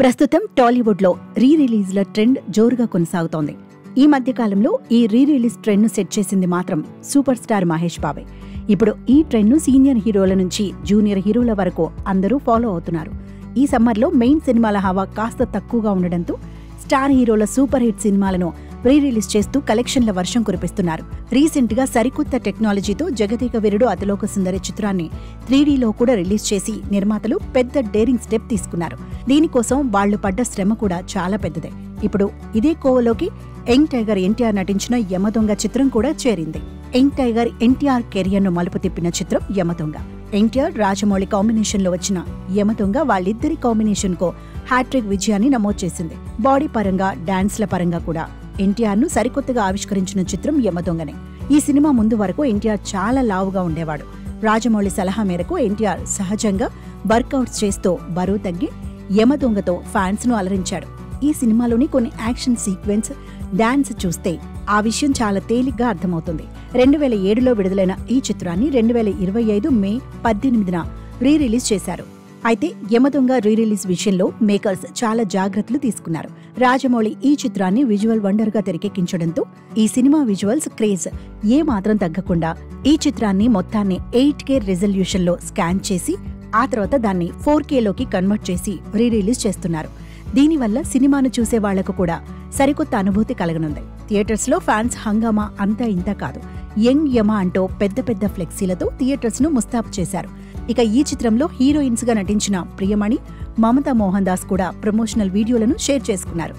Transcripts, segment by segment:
ప్రస్తుతం టాలీవుడ్లో రీ రిలీజ్ల ట్రెండ్ జోరుగా కొనసాగుతోంది. ఈ మధ్యకాలంలో ఈ రీ రిలీజ్ ట్రెండ్ను సెట్ చేసింది మాత్రం సూపర్ స్టార్ మహేష్ బాబే. ఇప్పుడు ఈ ట్రెండ్ను సీనియర్ హీరోల నుంచి జూనియర్ హీరోల వరకు అందరూ ఫాలో అవుతున్నారు. ఈ సమ్మర్లో మెయిన్ సినిమాల హవా కాస్త తక్కువగా ఉండడంతో స్టార్ హీరోల సూపర్ హిట్ సినిమాలను ప్రీ రిలీజ్ చేస్తూ కలెక్షన్ల వర్షం కురిపిస్తున్నారు. రీసెంట్ గా సరికొత్త టెక్నాలజీతో జగదేక వీరుడు అతిలోక సుందరి చిత్రాన్ని 3Dలో కూడా రిలీజ్ చేసి నిర్మాతలు పెద్ద డేరింగ్ స్టెప్ తీసుకున్నారు. దీనికోసం వాళ్లు పడ్డ శ్రమ కూడా చాలా పెద్దదే. ఇప్పుడు ఇదే కోవలోకి యంగ్ టైగర్ ఎన్టీఆర్ నటించిన యమదొంగ చిత్రం కూడా చేరింది. యంగ్ టైగర్ ఎన్టీఆర్ కెరియర్ను మలుపు తిప్పిన చిత్రం యమదొంగ. ఎన్టీఆర్ రాజమౌళి కాంబినేషన్లో వచ్చిన యమదొంగ వాళ్ళిద్దరి కాంబినేషన్ కో హ్యాట్రిక్ విజయాన్ని నమోదు చేసింది. బాడీ పరంగా, డాన్స్ల పరంగా కూడా ఎన్టీఆర్ ను సరికొత్తగా ఆవిష్కరించిన చిత్రం యమదొంగనే. ఈ సినిమా ముందు వరకు ఎన్టీఆర్ చాలా లావుగా ఉండేవాడు. రాజమౌళి సలహా మేరకు ఎన్టీఆర్ సహజంగా వర్కౌట్స్ చేస్తూ బరువు తగ్గి యమదొంగతో ఫ్యాన్స్ ను అలరించాడు. ఈ సినిమాలోని కొన్ని యాక్షన్ సీక్వెన్స్, డాన్స్ చూస్తే ఆ విషయం చాలా తేలిగ్గా అర్థమవుతుంది. 2007లో విడుదలైన ఈ చిత్రాన్ని 2025 మే 18న రీ రిలీజ్ చేశారు. అయితే యమదొంగ రీ రిలీజ్ విషయంలో మేకర్స్ చాలా జాగ్రత్తలు తీసుకున్నారు. రాజమౌళి ఈ చిత్రాన్ని విజువల్ వండర్ గా తెరకెక్కించడంతో ఈ సినిమా విజువల్స్ క్రేజ్ ఏ మాత్రం తగ్గకుండా ఈ చిత్రాన్ని మొత్తాన్ని 8K రిజల్యూషన్ లో స్కాన్ చేసి ఆ తర్వాత దాన్ని 4Kలోకి కన్వర్ట్ చేసి రీ రిలీజ్ చేస్తున్నారు. దీనివల్ల సినిమాను చూసే వాళ్లకు కూడా సరికొత్త అనుభూతి కలగనుంది. థియేటర్స్ లో ఫ్యాన్స్ హంగామా అంతా ఇంత కాదు. యంగ్ యమ అంటూ పెద్ద పెద్ద ఫ్లెక్సీలతో థియేటర్స్ ను ముస్తాబు చేశారు. ఇక ఈ చిత్రంలో హీరోయిన్స్ గా నటించిన ప్రియమణి, మమతా మోహన్ దాస్ కూడా ప్రమోషనల్ వీడియోలను షేర్ చేసుకున్నారు.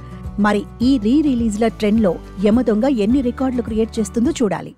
మరి ఈ రీ రిలీజ్ల ట్రెండ్ లో యమదొంగ ఎన్ని రికార్డులు క్రియేట్ చేస్తుందో చూడాలి.